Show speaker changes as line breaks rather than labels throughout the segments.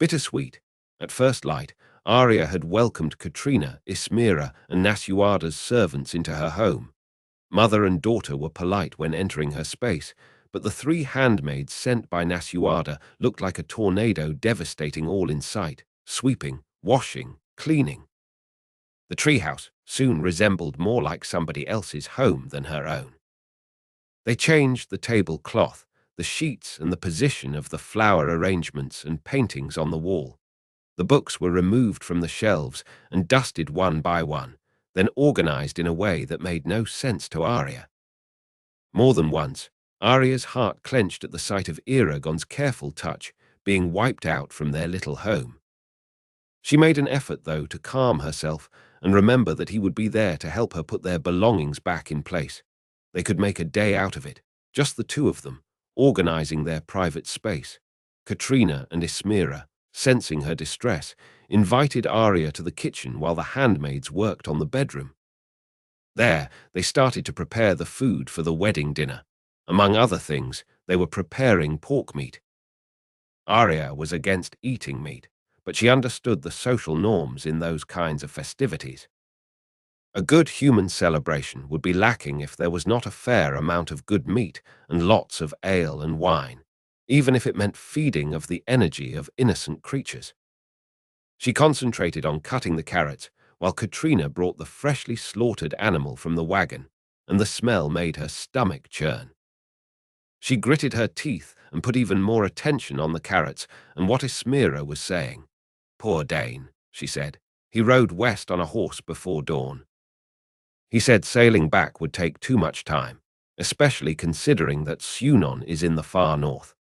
Bittersweet. At first light, Arya had welcomed Katrina, Ismira, and Nasuada's servants into her home. Mother and daughter were polite when entering her space, but the three handmaids sent by Nasuada looked like a tornado devastating all in sight, sweeping, washing, cleaning. The treehouse soon resembled more like somebody else's home than her own. They changed the tablecloth, the sheets and the position of the flower arrangements and paintings on the wall. The books were removed from the shelves and dusted one by one, then organized in a way that made no sense to Arya. More than once, Arya's heart clenched at the sight of Eragon's careful touch being wiped out from their little home. She made an effort, though, to calm herself and remember that he would be there to help her put their belongings back in place. They could make a day out of it, just the two of them, organizing their private space. Katrina and Ismira, sensing her distress, invited Arya to the kitchen while the handmaids worked on the bedroom. There, they started to prepare the food for the wedding dinner. Among other things, they were preparing pork meat. Arya was against eating meat, but she understood the social norms in those kinds of festivities. A good human celebration would be lacking if there was not a fair amount of good meat and lots of ale and wine, even if it meant feeding of the energy of innocent creatures. She concentrated on cutting the carrots, while Katrina brought the freshly slaughtered animal from the wagon, and the smell made her stomach churn. She gritted her teeth and put even more attention on the carrots and what Ismira was saying. "Poor Dane," she said. "He rode west on a horse before dawn. He said sailing back would take too much time, especially considering that Sunon is in the far north."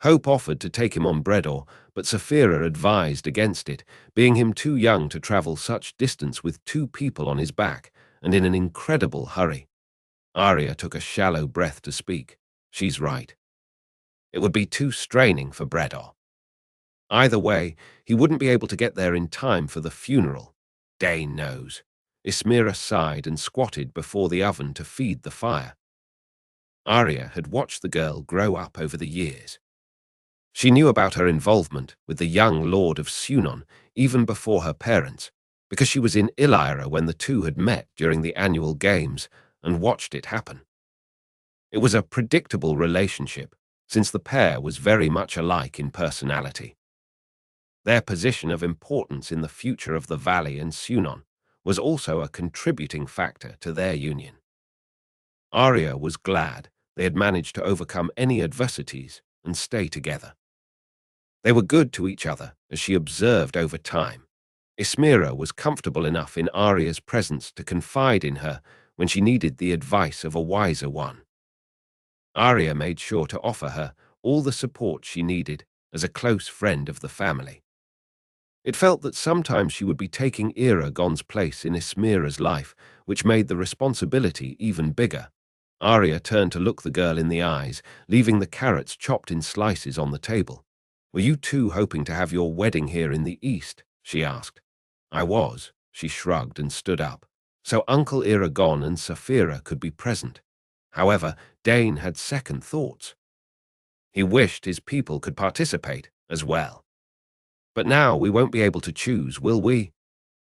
Hope offered to take him on Bredor, but Saphira advised against it, being him too young to travel such distance with two people on his back, and in an incredible hurry. Arya took a shallow breath to speak. She's right. It would be too straining for Bredor. Either way, he wouldn't be able to get there in time for the funeral. Dane knows. Ismira sighed and squatted before the oven to feed the fire. Arya had watched the girl grow up over the years. She knew about her involvement with the young Lord of Sunon even before her parents, because she was in Illyra when the two had met during the annual games and watched it happen. It was a predictable relationship, since the pair was very much alike in personality. Their position of importance in the future of the Valley and Sunon was also a contributing factor to their union. Arya was glad they had managed to overcome any adversities and stay together. They were good to each other, as she observed over time. Ismira was comfortable enough in Arya's presence to confide in her when she needed the advice of a wiser one. Arya made sure to offer her all the support she needed as a close friend of the family. It felt that sometimes she would be taking Eragon's place in Ismira's life, which made the responsibility even bigger. Arya turned to look the girl in the eyes, leaving the carrots chopped in slices on the table. "Were you two hoping to have your wedding here in the east?" she asked. "I was," she shrugged and stood up, "so Uncle Eragon and Saphira could be present." However, Dane had second thoughts. He wished his people could participate as well. "But now we won't be able to choose, will we?"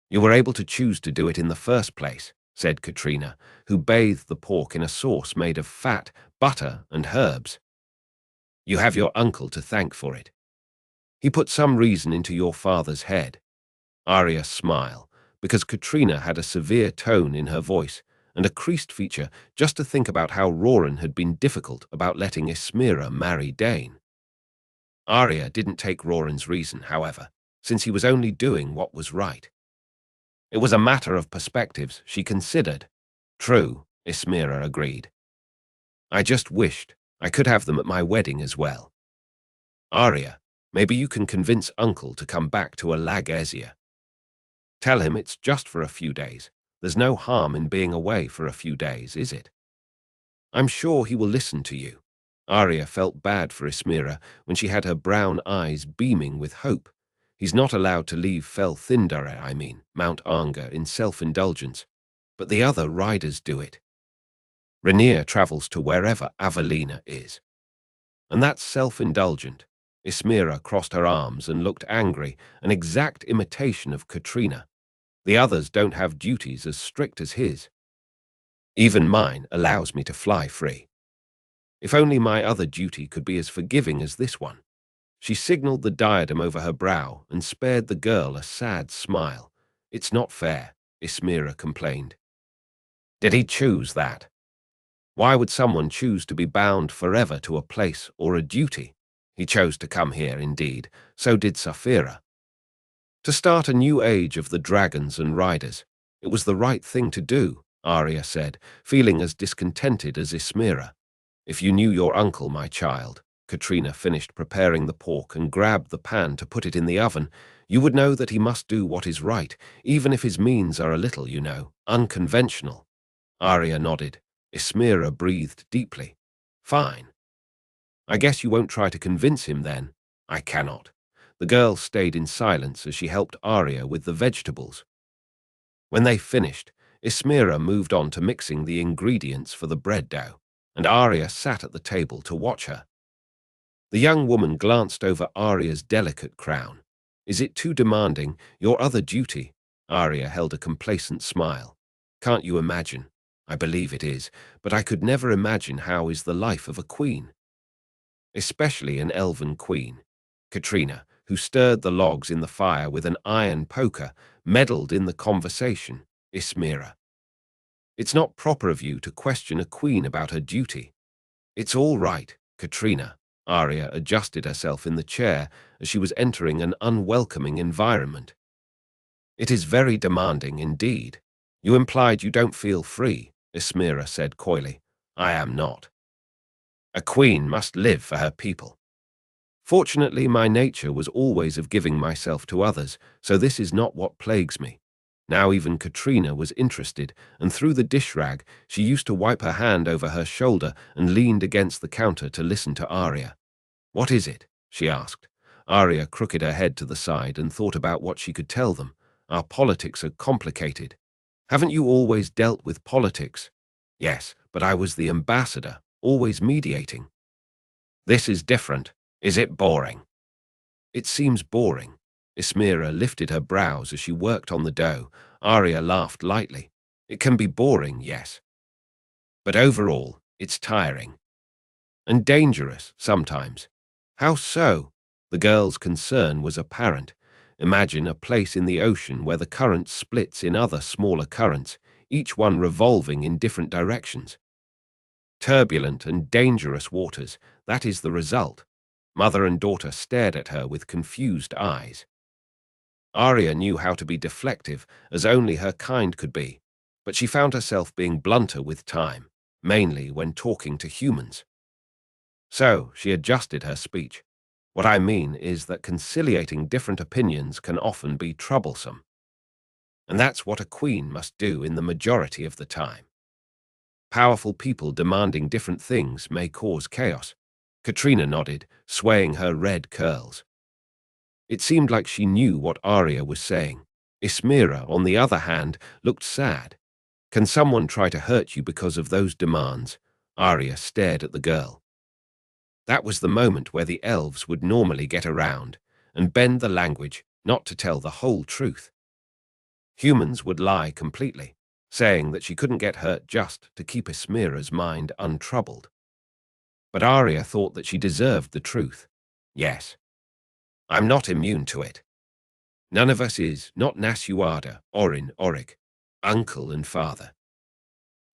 "You were able to choose to do it in the first place," said Katrina, who bathed the pork in a sauce made of fat, butter, and herbs. "You have your uncle to thank for it. He put some reason into your father's head." Arya smiled, because Katrina had a severe tone in her voice and a creased feature just to think about how Roran had been difficult about letting Ismira marry Dane. Arya didn't take Roran's reason, however, since he was only doing what was right. It was a matter of perspectives, she considered. "True," Ismira agreed. "I just wished I could have them at my wedding as well." "Arya, maybe you can convince Uncle to come back to Alagezia. Tell him it's just for a few days. There's no harm in being away for a few days, is it? I'm sure he will listen to you." Arya felt bad for Ismira when she had her brown eyes beaming with hope. He's not allowed to leave Mount Anga, in self-indulgence, but the other riders do it. Rhaenyra travels to wherever Avelina is. And that's self-indulgent. Ismira crossed her arms and looked angry, an exact imitation of Katrina. The others don't have duties as strict as his. Even mine allows me to fly free. If only my other duty could be as forgiving as this one. She signaled the diadem over her brow and spared the girl a sad smile. It's not fair, Ismira complained. Did he choose that? Why would someone choose to be bound forever to a place or a duty? He chose to come here, indeed. So did Saphira. To start a new age of the dragons and riders. It was the right thing to do, Arya said, feeling as discontented as Ismira. If you knew your uncle, my child, Katrina finished preparing the pork and grabbed the pan to put it in the oven, you would know that he must do what is right, even if his means are a little, unconventional. Arya nodded. Ismira breathed deeply. Fine. I guess you won't try to convince him then. I cannot. The girl stayed in silence as she helped Arya with the vegetables. When they finished, Ismira moved on to mixing the ingredients for the bread dough, and Arya sat at the table to watch her. The young woman glanced over Arya's delicate crown. Is it too demanding, your other duty? Arya held a complacent smile. Can't you imagine? I believe it is, but I could never imagine how is the life of a queen. Especially an elven queen. Katrina, who stirred the logs in the fire with an iron poker, meddled in the conversation. Ismira. It's not proper of you to question a queen about her duty. It's all right, Katrina. Arya adjusted herself in the chair as she was entering an unwelcoming environment. It is very demanding indeed. You implied you don't feel free, Ismira said coyly. I am not. A queen must live for her people. Fortunately, my nature was always of giving myself to others, so this is not what plagues me. Now even Katrina was interested, and through the dish rag, she used to wipe her hand over her shoulder and leaned against the counter to listen to Arya. What is it? She asked. Arya crooked her head to the side and thought about what she could tell them. Our politics are complicated. Haven't you always dealt with politics? Yes, but I was the ambassador, always mediating. This is different. Is it boring? It seems boring. Ismira lifted her brows as she worked on the dough. Arya laughed lightly. It can be boring, yes. But overall, it's tiring. And dangerous, sometimes. How so? The girl's concern was apparent. Imagine a place in the ocean where the current splits in other smaller currents, each one revolving in different directions. Turbulent and dangerous waters, that is the result. Mother and daughter stared at her with confused eyes. Arya knew how to be deflective, as only her kind could be, but she found herself being blunter with time, mainly when talking to humans. So she adjusted her speech. What I mean is that conciliating different opinions can often be troublesome. And that's what a queen must do in the majority of the time. Powerful people demanding different things may cause chaos. Katrina nodded, swaying her red curls. It seemed like she knew what Arya was saying. Ismira, on the other hand, looked sad. Can someone try to hurt you because of those demands? Arya stared at the girl. That was the moment where the elves would normally get around and bend the language, not to tell the whole truth. Humans would lie completely, saying that she couldn't get hurt just to keep Ismira's mind untroubled. But Arya thought that she deserved the truth. Yes. I'm not immune to it. None of us is, not Nasuada, Orin, Oric, uncle and father.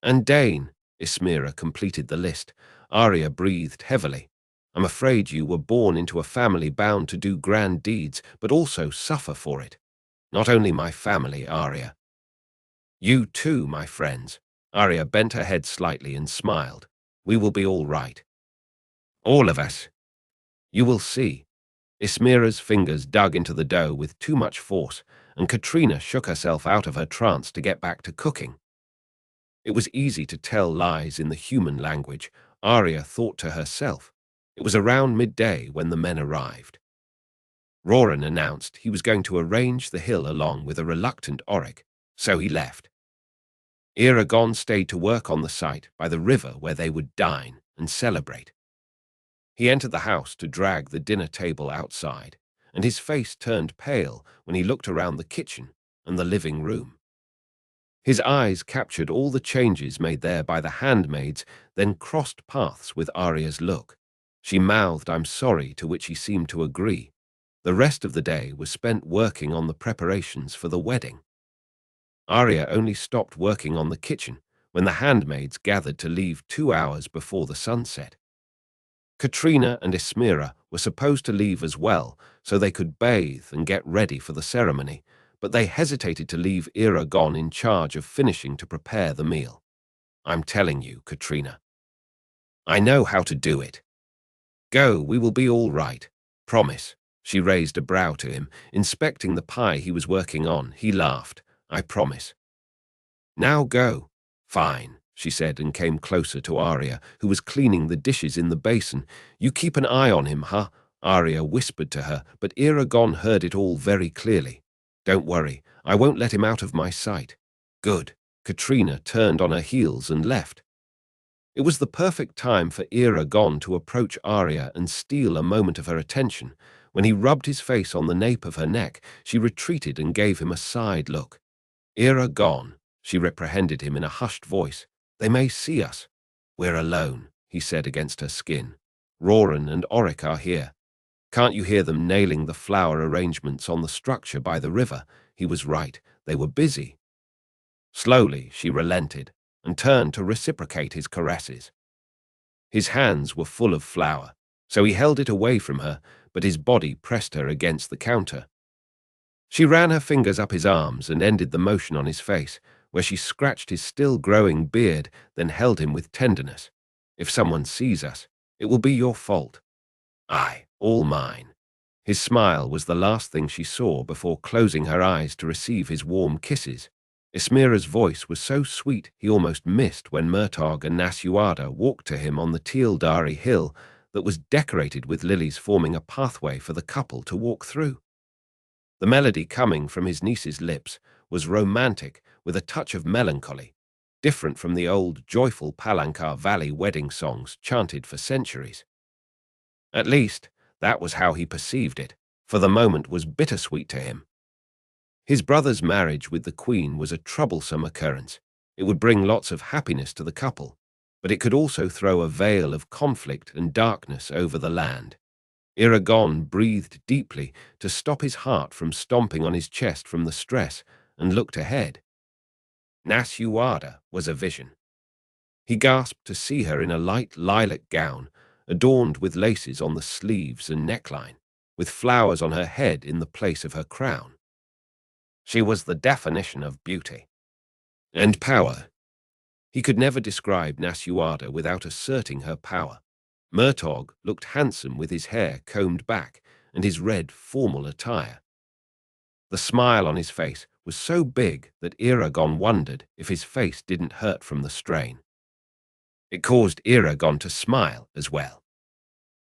And Dane, Ismira completed the list. Arya breathed heavily. I'm afraid you were born into a family bound to do grand deeds, but also suffer for it. Not only my family, Arya. You too, my friends. Arya bent her head slightly and smiled. We will be all right. All of us. You will see. Ismira's fingers dug into the dough with too much force, and Katrina shook herself out of her trance to get back to cooking. It was easy to tell lies in the human language, Arya thought to herself. It was around midday when the men arrived. Roran announced he was going to arrange the hill along with a reluctant Oric, so he left. Eragon stayed to work on the site by the river where they would dine and celebrate. He entered the house to drag the dinner table outside, and his face turned pale when he looked around the kitchen and the living room. His eyes captured all the changes made there by the handmaids, then crossed paths with Arya's look. She mouthed, "I'm sorry," to which he seemed to agree. The rest of the day was spent working on the preparations for the wedding. Arya only stopped working on the kitchen when the handmaids gathered to leave 2 hours before the sunset. Katrina and Ismira were supposed to leave as well so they could bathe and get ready for the ceremony, but they hesitated to leave Eragon in charge of finishing to prepare the meal. "I'm telling you, Katrina, I know how to do it. Go, we will be all right. Promise." She raised a brow to him, inspecting the pie he was working on. He laughed. "I promise." "Now go." "Fine," she said, and came closer to Arya, who was cleaning the dishes in the basin. "You keep an eye on him, huh?" Arya whispered to her, but Eragon heard it all very clearly. "Don't worry, I won't let him out of my sight." "Good." Katrina turned on her heels and left. It was the perfect time for Eragon to approach Arya and steal a moment of her attention. When he rubbed his face on the nape of her neck, she retreated and gave him a side look. "Eragon," she reprehended him in a hushed voice. "They may see us." "We're alone," he said against her skin. "Roran and Oric are here. Can't you hear them nailing the flower arrangements on the structure by the river?" He was right. They were busy. Slowly, she relented and turned to reciprocate his caresses. His hands were full of flour, so he held it away from her, but his body pressed her against the counter. She ran her fingers up his arms and ended the motion on his face, where she scratched his still-growing beard, then held him with tenderness. "If someone sees us, it will be your fault." "Aye, all mine." His smile was the last thing she saw before closing her eyes to receive his warm kisses. Ismira's voice was so sweet he almost missed when Murtagh and Nasuada walked to him on the Tealdari hill that was decorated with lilies forming a pathway for the couple to walk through. The melody coming from his niece's lips was romantic with a touch of melancholy, different from the old joyful Palancar Valley wedding songs chanted for centuries. At least, that was how he perceived it, for the moment was bittersweet to him. His brother's marriage with the Queen was a troublesome occurrence. It would bring lots of happiness to the couple, but it could also throw a veil of conflict and darkness over the land. Eragon breathed deeply to stop his heart from stomping on his chest from the stress and looked ahead. Nasuada was a vision. He gasped to see her in a light lilac gown, adorned with laces on the sleeves and neckline, with flowers on her head in the place of her crown. She was the definition of beauty and power. He could never describe Nasuada without asserting her power. Murtagh looked handsome with his hair combed back and his red formal attire. The smile on his face was so big that Eragon wondered if his face didn't hurt from the strain. It caused Eragon to smile as well.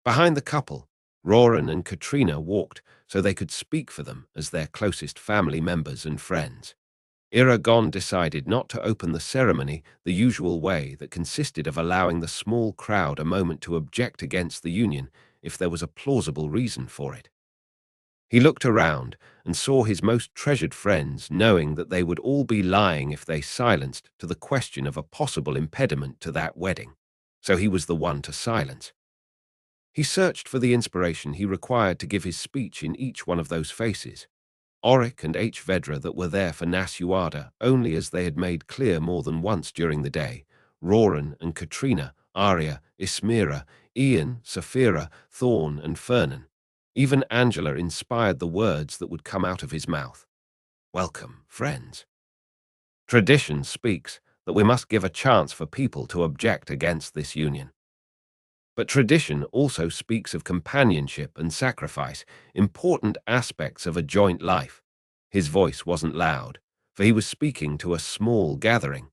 Behind the couple, Roran and Katrina walked so they could speak for them as their closest family members and friends. Eragon decided not to open the ceremony the usual way that consisted of allowing the small crowd a moment to object against the union if there was a plausible reason for it. He looked around and saw his most treasured friends, knowing that they would all be lying if they silenced to the question of a possible impediment to that wedding. So he was the one to silence. He searched for the inspiration he required to give his speech in each one of those faces. Oric and H. Vedra that were there for Nasuada only as they had made clear more than once during the day. Roran and Katrina, Arya, Ismira, Ian, Saphira, Thorn and Fernan. Even Angela inspired the words that would come out of his mouth. "Welcome, friends." Tradition speaks that we must give a chance for people to object against this union. But tradition also speaks of companionship and sacrifice, important aspects of a joint life. His voice wasn't loud, for he was speaking to a small gathering.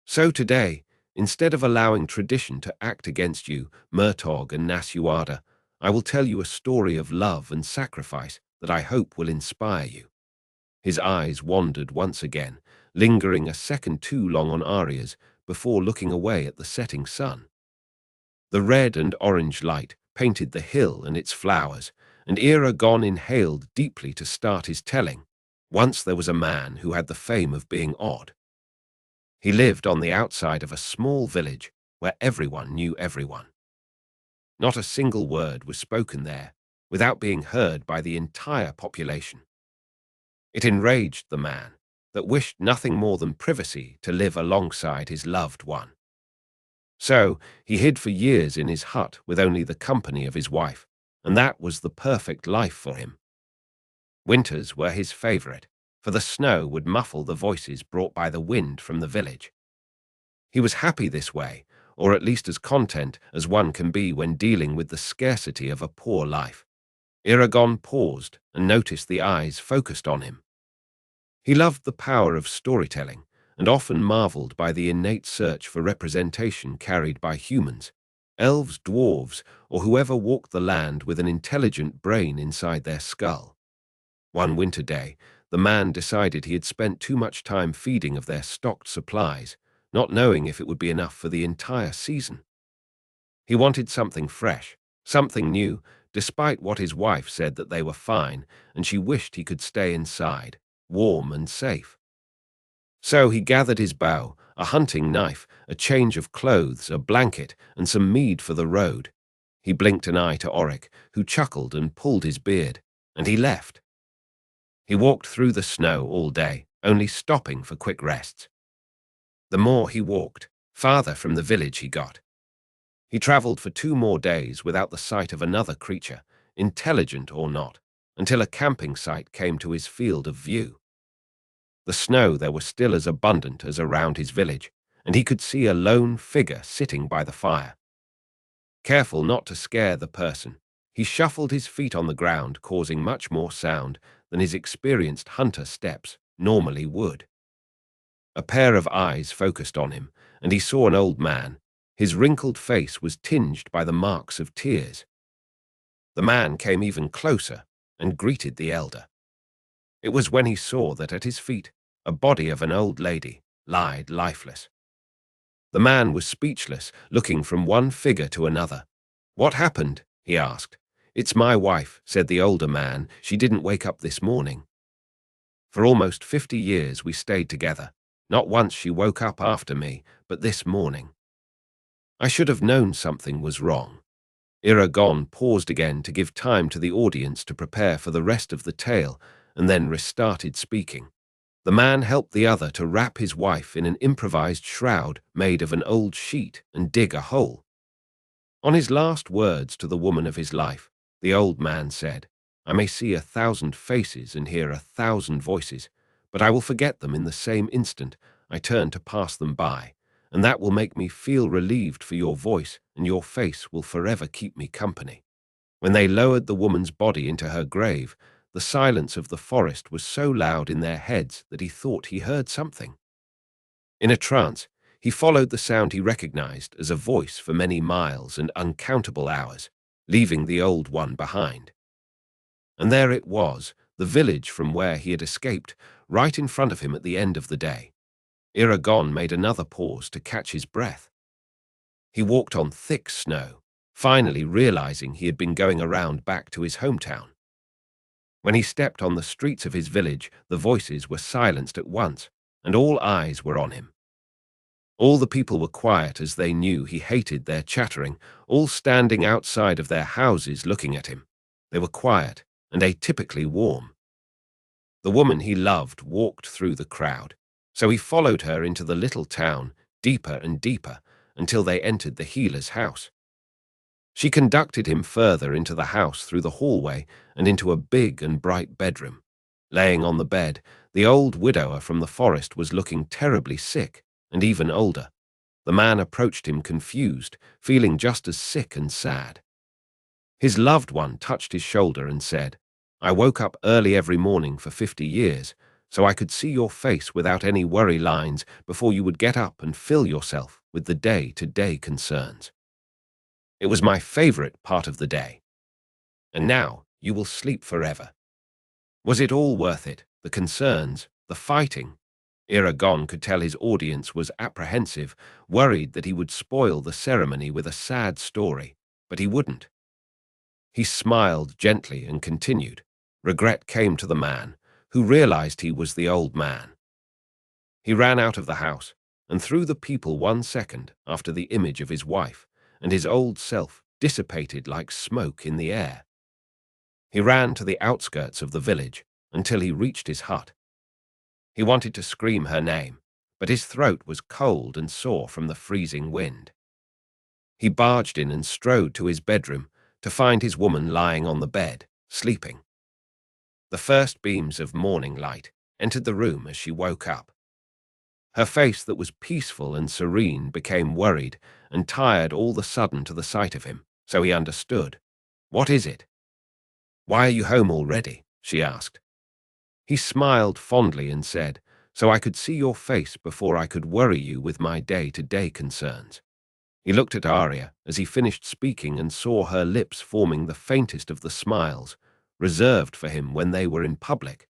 So today, instead of allowing tradition to act against you, Murtagh and Nasuada, I will tell you a story of love and sacrifice that I hope will inspire you. His eyes wandered once again, lingering a second too long on Arya's before looking away at the setting sun. The red and orange light painted the hill and its flowers, and Eragon inhaled deeply to start his telling. Once there was a man who had the fame of being odd. He lived on the outside of a small village where everyone knew everyone. Not a single word was spoken there without being heard by the entire population. It enraged the man that wished nothing more than privacy to live alongside his loved one. So he hid for years in his hut with only the company of his wife, and that was the perfect life for him. Winters were his favorite, for the snow would muffle the voices brought by the wind from the village. He was happy this way, or at least as content as one can be when dealing with the scarcity of a poor life. Eragon paused and noticed the eyes focused on him. He loved the power of storytelling and often marveled by the innate search for representation carried by humans, elves, dwarves, or whoever walked the land with an intelligent brain inside their skull. One winter day, the man decided he had spent too much time feeding of their stocked supplies, not knowing if it would be enough for the entire season. He wanted something fresh, something new, despite what his wife said that they were fine, and she wished he could stay inside, warm and safe. So he gathered his bow, a hunting knife, a change of clothes, a blanket, and some mead for the road. He blinked an eye to Oric, who chuckled and pulled his beard, and he left. He walked through the snow all day, only stopping for quick rests. The more he walked, farther from the village he got. He travelled for 2 more days without the sight of another creature, intelligent or not, until a camping site came to his field of view. The snow there was still as abundant as around his village, and he could see a lone figure sitting by the fire. Careful not to scare the person, he shuffled his feet on the ground, causing much more sound than his experienced hunter steps normally would. A pair of eyes focused on him, and he saw an old man. His wrinkled face was tinged by the marks of tears. The man came even closer and greeted the elder. It was when he saw that at his feet a body of an old lady lied lifeless. The man was speechless, looking from one figure to another. "What happened?" he asked. "It's my wife," said the older man. "She didn't wake up this morning. For almost 50 years we stayed together. Not once she woke up after me, but this morning. I should have known something was wrong." Eragon paused again to give time to the audience to prepare for the rest of the tale, and then restarted speaking. The man helped the other to wrap his wife in an improvised shroud made of an old sheet and dig a hole. On his last words to the woman of his life, the old man said, "I may see 1,000 faces and hear 1,000 voices, but I will forget them in the same instant I turn to pass them by, and that will make me feel relieved for your voice, and your face will forever keep me company." When they lowered the woman's body into her grave, the silence of the forest was so loud in their heads that he thought he heard something. In a trance, he followed the sound he recognized as a voice for many miles and uncountable hours, leaving the old one behind. And there it was, the village from where he had escaped, right in front of him at the end of the day. Eragon made another pause to catch his breath. He walked on thick snow, finally realizing he had been going around back to his hometown. When he stepped on the streets of his village, the voices were silenced at once, and all eyes were on him. All the people were quiet as they knew he hated their chattering, all standing outside of their houses looking at him. They were quiet and atypically warm. The woman he loved walked through the crowd, so he followed her into the little town, deeper and deeper, until they entered the healer's house. She conducted him further into the house through the hallway and into a big and bright bedroom. Laying on the bed, the old widower from the forest was looking terribly sick and even older. The man approached him confused, feeling just as sick and sad. His loved one touched his shoulder and said, "I woke up early every morning for 50 years, so I could see your face without any worry lines before you would get up and fill yourself with the day-to-day concerns. It was my favorite part of the day. And now you will sleep forever. Was it all worth it, the concerns, the fighting?" Eragon could tell his audience was apprehensive, worried that he would spoil the ceremony with a sad story, but he wouldn't. He smiled gently and continued. Regret came to the man, who realized he was the old man. He ran out of the house, and through the people 1 second after the image of his wife, and his old self dissipated like smoke in the air. He ran to the outskirts of the village until he reached his hut. He wanted to scream her name, but his throat was cold and sore from the freezing wind. He barged in and strode to his bedroom to find his woman lying on the bed, sleeping. The first beams of morning light entered the room as she woke up. Her face that was peaceful and serene became worried and tired all the sudden to the sight of him, so he understood. "What is it?" "Why are you home already?" she asked. He smiled fondly and said, "So I could see your face before I could worry you with my day-to-day concerns." He looked at Arya as he finished speaking and saw her lips forming the faintest of the smiles, reserved for him when they were in public.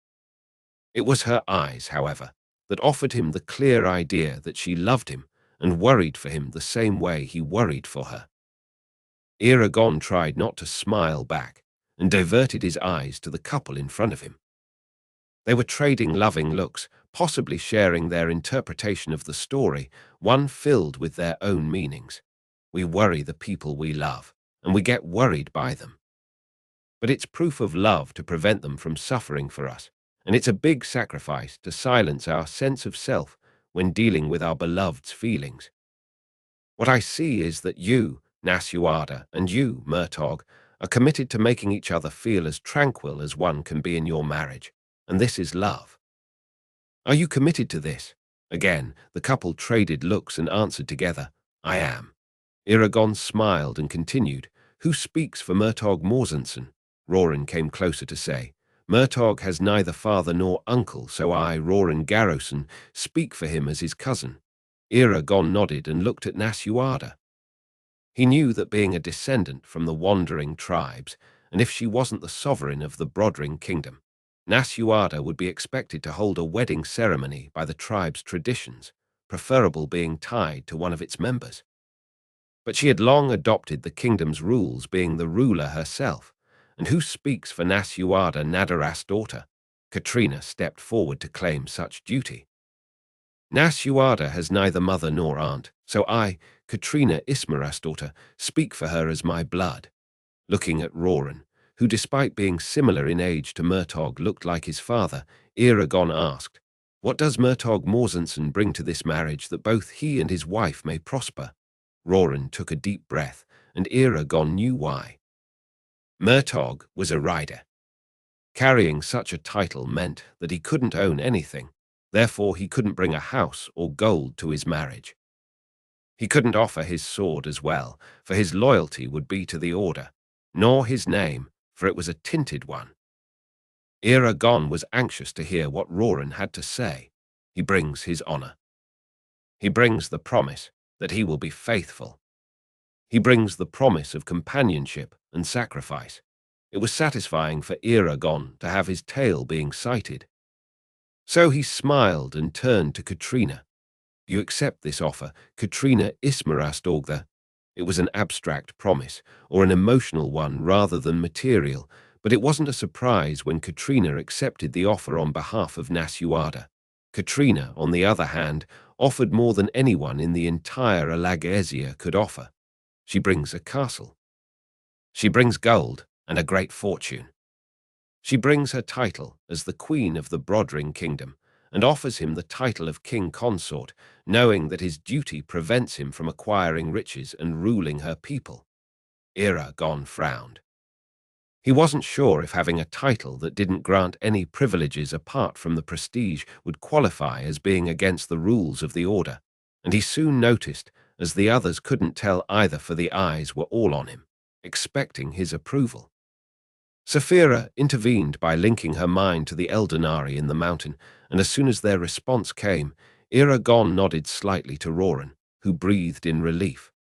It was her eyes, however, that offered him the clear idea that she loved him and worried for him the same way he worried for her. Eragon tried not to smile back and diverted his eyes to the couple in front of him. They were trading loving looks, possibly sharing their interpretation of the story, one filled with their own meanings. We worry the people we love, and we get worried by them. But it's proof of love to prevent them from suffering for us, and it's a big sacrifice to silence our sense of self when dealing with our beloved's feelings. What I see is that you, Nasuada, and you, Murtog, are committed to making each other feel as tranquil as one can be in your marriage, and this is love. Are you committed to this? Again, the couple traded looks and answered together, "I am." Eragon smiled and continued, "Who speaks for Murtog Morzenson?" Roran came closer to say, "Murtog has neither father nor uncle, so I, Roran Garrowson, speak for him as his cousin." Eragon nodded and looked at Nasuada. He knew that being a descendant from the wandering tribes, and if she wasn't the sovereign of the Brodring kingdom, Nasuada would be expected to hold a wedding ceremony by the tribe's traditions, preferable being tied to one of its members. But she had long adopted the kingdom's rules, being the ruler herself, and who speaks for Nasuada Nadaras' daughter? Katrina stepped forward to claim such duty. Nasuada has neither mother nor aunt, so I, Katrina Ismaras' daughter, speak for her as my blood. Looking at Roran, who despite being similar in age to Murtog looked like his father, Eragon asked, "What does Murtog Morzenson bring to this marriage that both he and his wife may prosper?" Roran took a deep breath, and Eragon knew why. Murtog was a rider. Carrying such a title meant that he couldn't own anything, therefore he couldn't bring a house or gold to his marriage. He couldn't offer his sword as well, for his loyalty would be to the order, nor his name, for it was a tinted one. Eragon was anxious to hear what Roran had to say. He brings his honor. He brings the promise that he will be faithful. He brings the promise of companionship and sacrifice. It was satisfying for Eragon to have his tale being cited. So he smiled and turned to Katrina. "You accept this offer, Katrina Ismaras Dogtha?" It was an abstract promise, or an emotional one rather than material, but it wasn't a surprise when Katrina accepted the offer on behalf of Nasuada. Katrina, on the other hand, offered more than anyone in the entire Alagaesia could offer. She brings a castle. She brings gold and a great fortune. She brings her title as the Queen of the Brodring Kingdom and offers him the title of King Consort, knowing that his duty prevents him from acquiring riches and ruling her people. Eragon frowned. He wasn't sure if having a title that didn't grant any privileges apart from the prestige would qualify as being against the rules of the order, and he soon noticed, as the others couldn't tell either for the eyes were all on him, expecting his approval. Saphira intervened by linking her mind to the Eldenari in the mountain, and as soon as their response came, Eragon nodded slightly to Roran, who breathed in relief.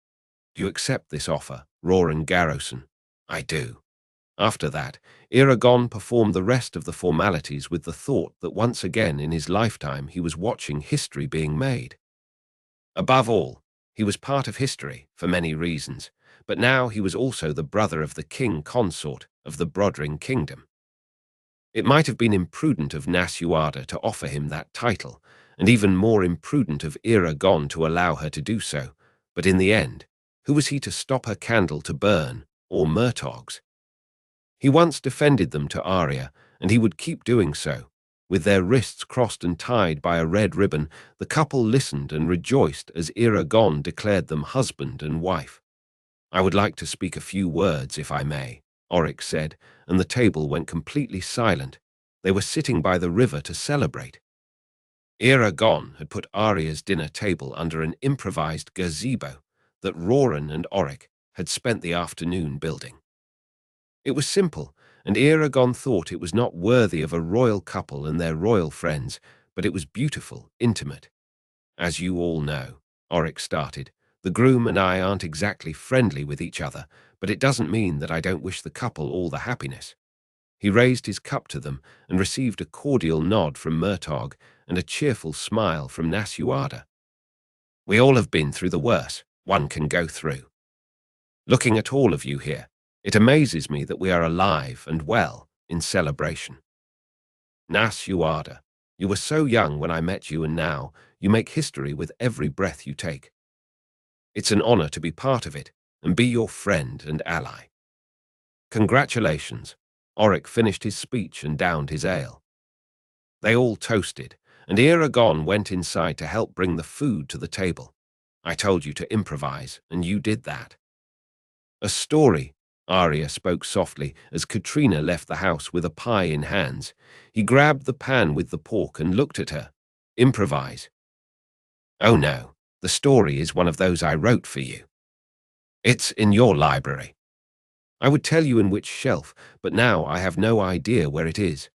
"Do you accept this offer, Roran Garrowson?" "I do." After that, Eragon performed the rest of the formalities with the thought that once again in his lifetime he was watching history being made. Above all, he was part of history for many reasons, but now he was also the brother of the king consort of the Brodring kingdom. It might have been imprudent of Nasuada to offer him that title, and even more imprudent of Eragon to allow her to do so, but in the end, who was he to stop her candle to burn, or Murtog's? He once defended them to Arya, and he would keep doing so. With their wrists crossed and tied by a red ribbon, the couple listened and rejoiced as Eragon declared them husband and wife. "I would like to speak a few words, if I may," Oryx said, and the table went completely silent. They were sitting by the river to celebrate. Eragon had put Arya's dinner table under an improvised gazebo that Roran and Oryx had spent the afternoon building. It was simple, and Eragon thought it was not worthy of a royal couple and their royal friends, but it was beautiful, intimate. "As you all know," Oryx started, "the groom and I aren't exactly friendly with each other, but it doesn't mean that I don't wish the couple all the happiness." He raised his cup to them and received a cordial nod from Murtogh and a cheerful smile from Nasuada. "We all have been through the worst one can go through. Looking at all of you here, it amazes me that we are alive and well in celebration. Nasuada, you were so young when I met you, and now you make history with every breath you take. It's an honor to be part of it and be your friend and ally. Congratulations." Oryx finished his speech and downed his ale. They all toasted, and Eragon went inside to help bring the food to the table. "I told you to improvise, and you did that." "A story," Arya spoke softly as Katrina left the house with a pie in hands. He grabbed the pan with the pork and looked at her. "Improvise?" "Oh no, the story is one of those I wrote for you. It's in your library. I would tell you in which shelf, but now I have no idea where it is."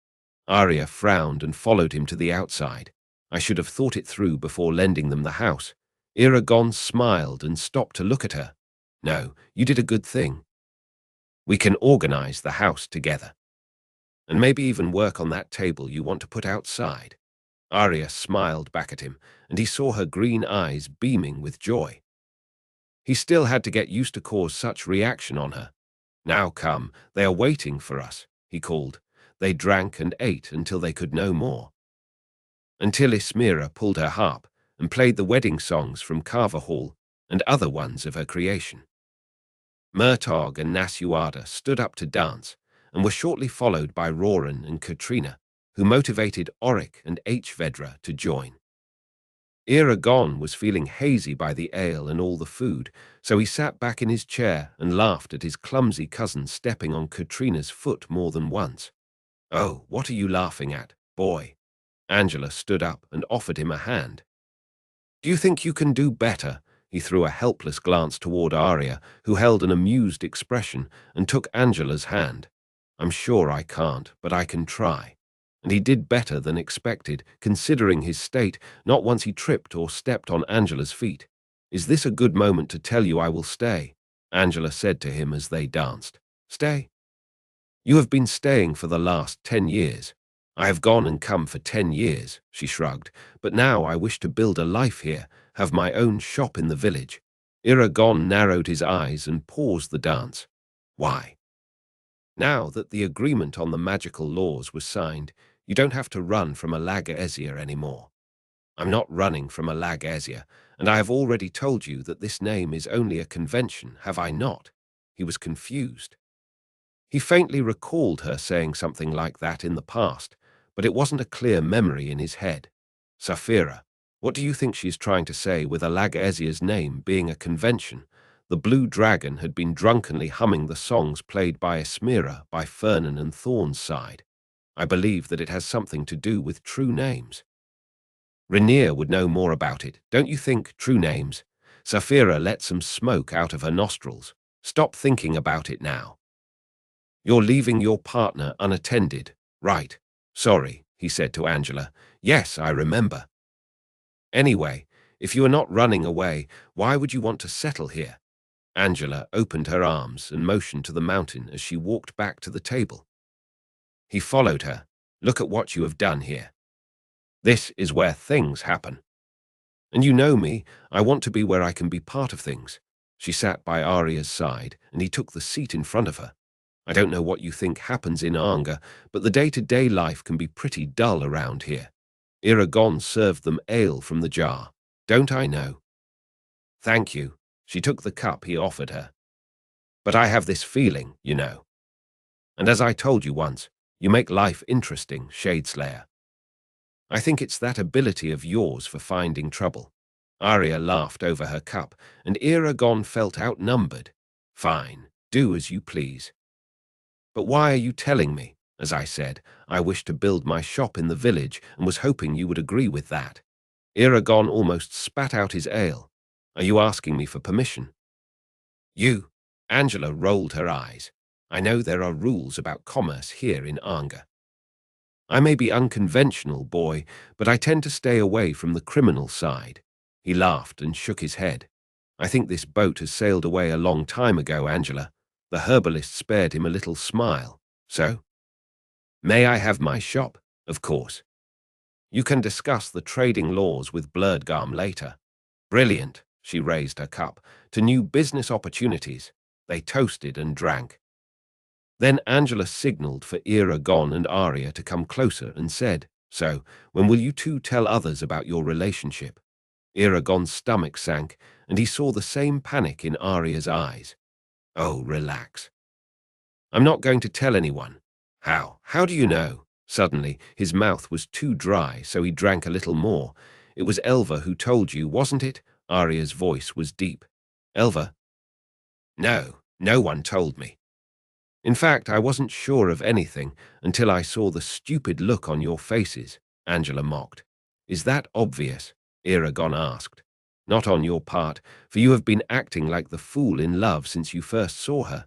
Arya frowned and followed him to the outside. "I should have thought it through before lending them the house." Eragon smiled and stopped to look at her. "No, you did a good thing. We can organize the house together. And maybe even work on that table you want to put outside." Arya smiled back at him, and he saw her green eyes beaming with joy. He still had to get used to cause such reaction on her. "Now come, they are waiting for us," he called. They drank and ate until they could no more. Until Ismira pulled her harp and played the wedding songs from Carver Hall and other ones of her creation. Murtogh and Nasuada stood up to dance and were shortly followed by Roran and Katrina, who motivated Oryx and Vedra to join. Eragon was feeling hazy by the ale and all the food, so he sat back in his chair and laughed at his clumsy cousin stepping on Katrina's foot more than once. "Oh, what are you laughing at, boy?" Angela stood up and offered him a hand. "Do you think you can do better?" He threw a helpless glance toward Arya, who held an amused expression, and took Angela's hand. "I'm sure I can't, but I can try." And he did better than expected, considering his state. Not once he tripped or stepped on Angela's feet. "Is this a good moment to tell you I will stay?" Angela said to him as they danced. "Stay? You have been staying for the last 10 years. I have gone and come for 10 years, she shrugged, but now I wish to build a life here, have my own shop in the village." Eragon narrowed his eyes and paused the dance. "Why?" "Now that the agreement on the magical laws was signed, you don't have to run from Alagaezia anymore." "I'm not running from Alagaezia, and I have already told you that this name is only a convention, have I not?" He was confused. He faintly recalled her saying something like that in the past, but it wasn't a clear memory in his head. "Saphira, what do you think she's trying to say with Alagaezia's name being a convention?" The Blue Dragon had been drunkenly humming the songs played by Ismira by Fernan and Thorn's side. "I believe that it has something to do with true names. Rainier would know more about it, don't you think? True names." Saphira let some smoke out of her nostrils. "Stop thinking about it now. You're leaving your partner unattended, right?" "Sorry," he said to Angela. "Yes, I remember." "Anyway, if you are not running away, why would you want to settle here?" Angela opened her arms and motioned to the mountain as she walked back to the table. He followed her. Look at what you have done here. This is where things happen. And you know me, I want to be where I can be part of things. She sat by Arya's side, and he took the seat in front of her. I don't know what you think happens in Anga, but the day-to-day life can be pretty dull around here. Eragon served them ale from the jar. Don't I know? Thank you. She took the cup he offered her. But I have this feeling, you know. And as I told you once, you make life interesting, Shadeslayer. I think it's that ability of yours for finding trouble. Arya laughed over her cup, and Eragon felt outnumbered. Fine, do as you please. But why are you telling me? As I said, I wish to build my shop in the village and was hoping you would agree with that. Eragon almost spat out his ale. Are you asking me for permission? You. Angela rolled her eyes. I know there are rules about commerce here in Anga. I may be unconventional, boy, but I tend to stay away from the criminal side. He laughed and shook his head. I think this boat has sailed away a long time ago, Angela. The herbalist spared him a little smile. So? May I have my shop? Of course. You can discuss the trading laws with Blurdgarm later. Brilliant, she raised her cup, to new business opportunities. They toasted and drank. Then Angela signaled for Eragon and Arya to come closer and said, So, when will you two tell others about your relationship? Eragon's stomach sank, and he saw the same panic in Arya's eyes. Oh, relax. I'm not going to tell anyone. How? How do you know? Suddenly, his mouth was too dry, so he drank a little more. It was Elva who told you, wasn't it? Arya's voice was deep. Elva? No, no one told me. In fact, I wasn't sure of anything until I saw the stupid look on your faces, Angela mocked. Is that obvious? Eragon asked. Not on your part, for you have been acting like the fool in love since you first saw her.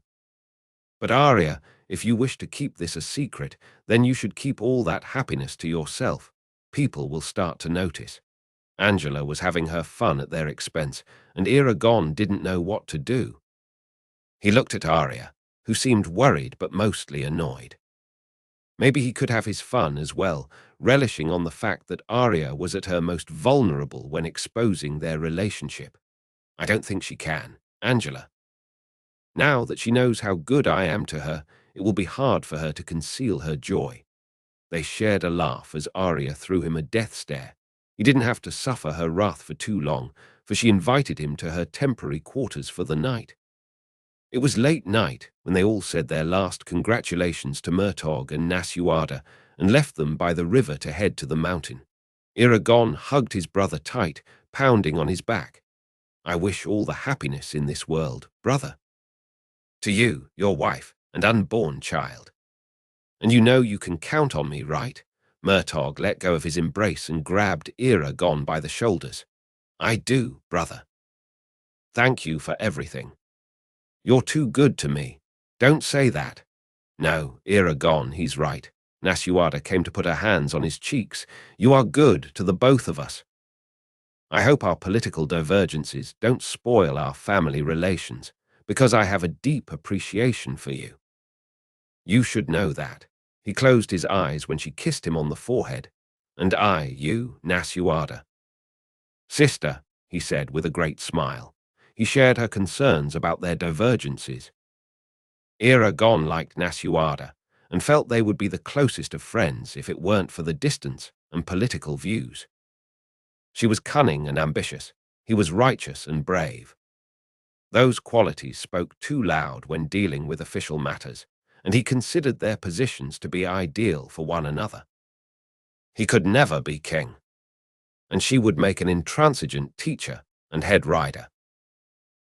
But Arya, if you wish to keep this a secret, then you should keep all that happiness to yourself. People will start to notice. Angela was having her fun at their expense, and Eragon didn't know what to do. He looked at Arya, who seemed worried but mostly annoyed. Maybe he could have his fun as well, relishing on the fact that Arya was at her most vulnerable when exposing their relationship. I don't think she can, Angela. Now that she knows how good I am to her, it will be hard for her to conceal her joy. They shared a laugh as Arya threw him a death stare. He didn't have to suffer her wrath for too long, for she invited him to her temporary quarters for the night. It was late night when they all said their last congratulations to Murtogh and Nasuada and left them by the river to head to the mountain. Eragon hugged his brother tight, pounding on his back. I wish all the happiness in this world, brother. To you, your wife, and unborn child. And you know you can count on me, right? Murtogh let go of his embrace and grabbed Eragon by the shoulders. I do, brother. Thank you for everything. You're too good to me. Don't say that. No, Eragon, he's right. Nasuada came to put her hands on his cheeks. You are good to the both of us. I hope our political divergences don't spoil our family relations, because I have a deep appreciation for you. You should know that. He closed his eyes when she kissed him on the forehead. And you, Nasuada. Sister, he said with a great smile. He shared her concerns about their divergences. Eragon liked Nasuada and felt they would be the closest of friends if it weren't for the distance and political views. She was cunning and ambitious. He was righteous and brave. Those qualities spoke too loud when dealing with official matters, and he considered their positions to be ideal for one another. He could never be king, and she would make an intransigent teacher and head rider.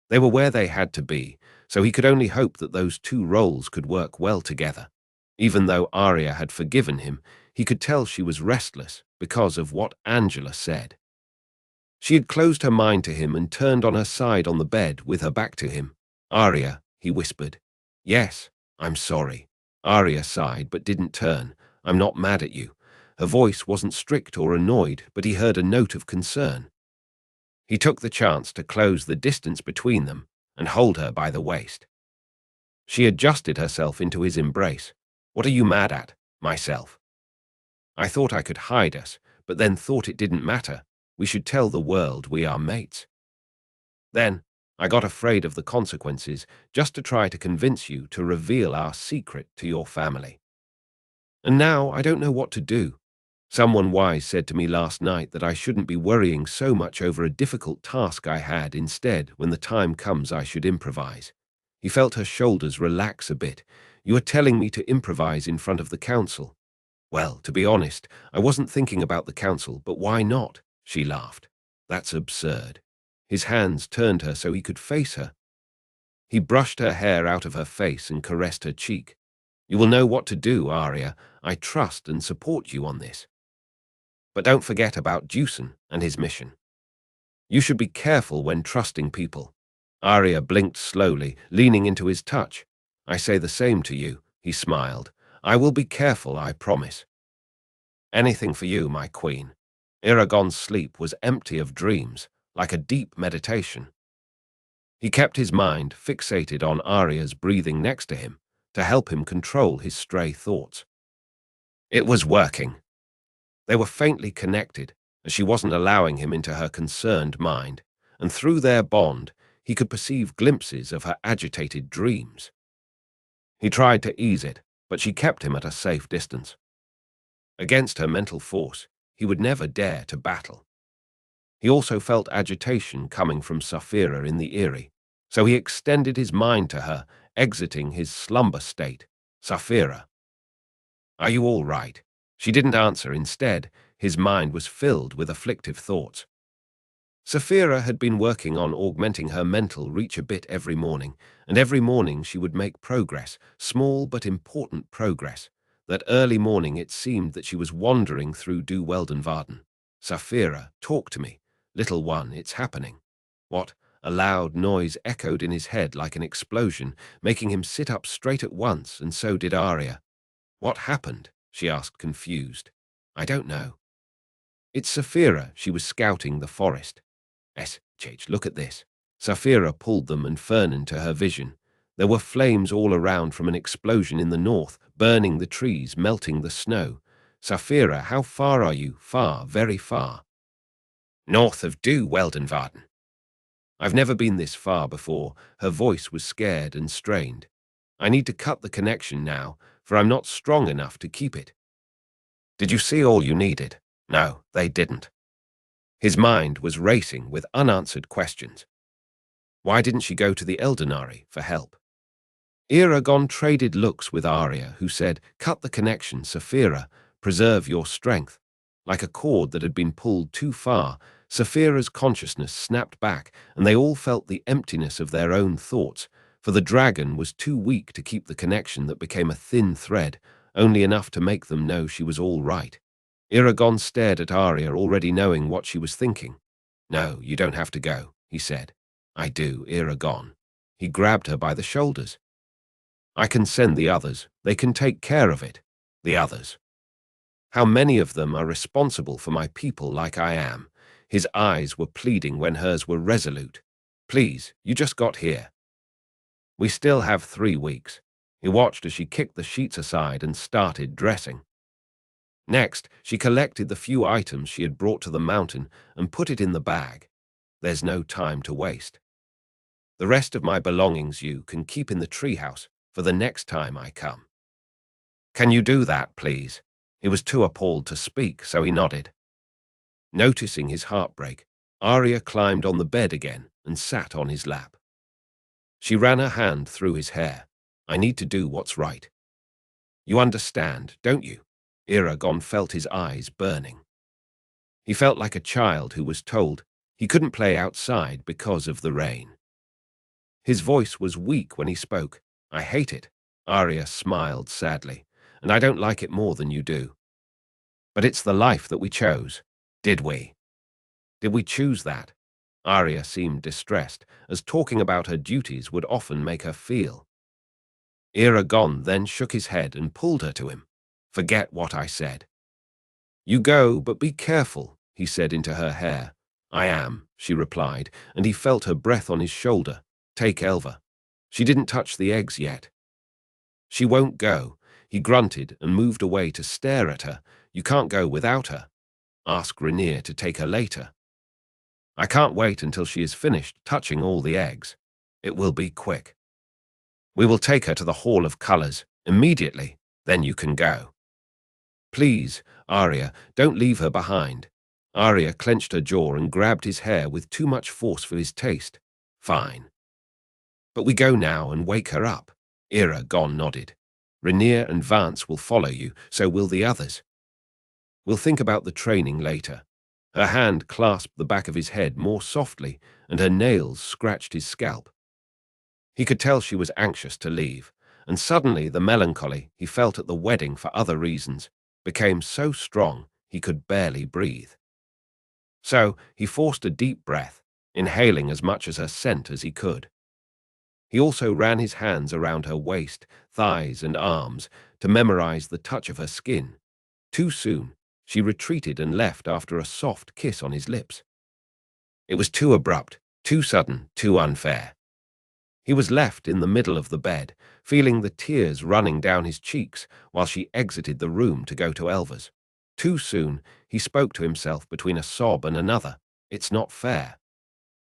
They were where they had to be, so he could only hope that those two roles could work well together. Even though Arya had forgiven him, he could tell she was restless because of what Angela said. She had closed her mind to him and turned on her side on the bed with her back to him. Arya, he whispered. Yes, I'm sorry. Arya sighed but didn't turn. I'm not mad at you. Her voice wasn't strict or annoyed, but he heard a note of concern. He took the chance to close the distance between them. and hold her by the waist. She adjusted herself into his embrace. "What are you mad at?" "Myself. I thought I could hide us, but then thought it didn't matter. We should tell the world we are mates. Then I got afraid of the consequences just to try to convince you to reveal our secret to your family. And now I don't know what to do. Someone wise said to me last night that I shouldn't be worrying so much over a difficult task I had. Instead, when the time comes, I should improvise." He felt her shoulders relax a bit. "You are telling me to improvise in front of the council?" "Well, to be honest, I wasn't thinking about the council, but why not?" She laughed. "That's absurd." His hands turned her so he could face her. He brushed her hair out of her face and caressed her cheek. "You will know what to do, Arya. I trust and support you on this. But don't forget about Jewson and his mission. You should be careful when trusting people." Arya blinked slowly, leaning into his touch. "I say the same to you," he smiled. "I will be careful, I promise." "Anything for you, my queen." Eragon's sleep was empty of dreams, like a deep meditation. He kept his mind fixated on Arya's breathing next to him to help him control his stray thoughts. It was working. They were faintly connected, as she wasn't allowing him into her concerned mind, and through their bond, he could perceive glimpses of her agitated dreams. He tried to ease it, but she kept him at a safe distance. Against her mental force, he would never dare to battle. He also felt agitation coming from Saphira in the eyrie, so he extended his mind to her, exiting his slumber state. "Saphira, are you all right?" She didn't answer. Instead, his mind was filled with afflictive thoughts. Saphira had been working on augmenting her mental reach a bit every morning, and every morning she would make progress, small but important progress. That early morning it seemed that she was wandering through Du Weldenvarden. "Saphira, talk to me. Little one, it's happening." "What?" A loud noise echoed in his head like an explosion, making him sit up straight at once, and so did Arya. "What happened?" she asked, confused. "I don't know." "It's Saphira." She was scouting the forest. "SH, look at this." Saphira pulled them and Fernan to her vision. There were flames all around from an explosion in the north, burning the trees, melting the snow. "Saphira, how far are you?" "Far, very far." "North of Du Weldenvarden." "I've never been this far before." Her voice was scared and strained. "I need to cut the connection now, for I'm not strong enough to keep it." "Did you see all you needed?" "No, they didn't." His mind was racing with unanswered questions. Why didn't she go to the Eldenari for help? Eragon traded looks with Arya, who said, "Cut the connection, Saphira. Preserve your strength." Like a cord that had been pulled too far, Saphira's consciousness snapped back, and they all felt the emptiness of their own thoughts, for the dragon was too weak to keep the connection that became a thin thread, only enough to make them know she was all right. Eragon stared at Arya, already knowing what she was thinking. "No, you don't have to go," he said. "I do, Eragon." He grabbed her by the shoulders. "I can send the others. They can take care of it." "The others? How many of them are responsible for my people like I am?" His eyes were pleading when hers were resolute. "Please, you just got here. We still have 3 weeks." He watched as she kicked the sheets aside and started dressing. Next, she collected the few items she had brought to the mountain and put it in the bag. "There's no time to waste. The rest of my belongings you can keep in the treehouse for the next time I come." "Can you do that, please?" He was too appalled to speak, so he nodded. Noticing his heartbreak, Arya climbed on the bed again and sat on his lap. She ran her hand through his hair. "I need to do what's right. You understand, don't you?" Eragon felt his eyes burning. He felt like a child who was told he couldn't play outside because of the rain. His voice was weak when he spoke. "I hate it." Arya smiled sadly. "And I don't like it more than you do. But it's the life that we chose. Did we? Did we choose that?" Arya seemed distressed, as talking about her duties would often make her feel. Eragon then shook his head and pulled her to him. "Forget what I said. You go, but be careful," he said into her hair. "I am," she replied, and he felt her breath on his shoulder. Take Elva. She didn't touch the eggs yet. She won't go. He grunted and moved away to stare at her. You can't go without her. Ask Rainier to take her later. I can't wait until she is finished touching all the eggs. It will be quick. We will take her to the Hall of Colors immediately. Then you can go. Please, Arya, don't leave her behind. Arya clenched her jaw and grabbed his hair with too much force for his taste. Fine. But we go now and wake her up. Eragon nodded. Rainier and Vance will follow you, so will the others. We'll think about the training later. Her hand clasped the back of his head more softly, and her nails scratched his scalp. He could tell she was anxious to leave, and suddenly the melancholy he felt at the wedding for other reasons became so strong he could barely breathe. So he forced a deep breath, inhaling as much as her scent as he could. He also ran his hands around her waist, thighs, and arms to memorize the touch of her skin. Too soon, she retreated and left after a soft kiss on his lips. It was too abrupt, too sudden, too unfair. He was left in the middle of the bed, feeling the tears running down his cheeks while she exited the room to go to Elva's. Too soon, he spoke to himself between a sob and another. It's not fair.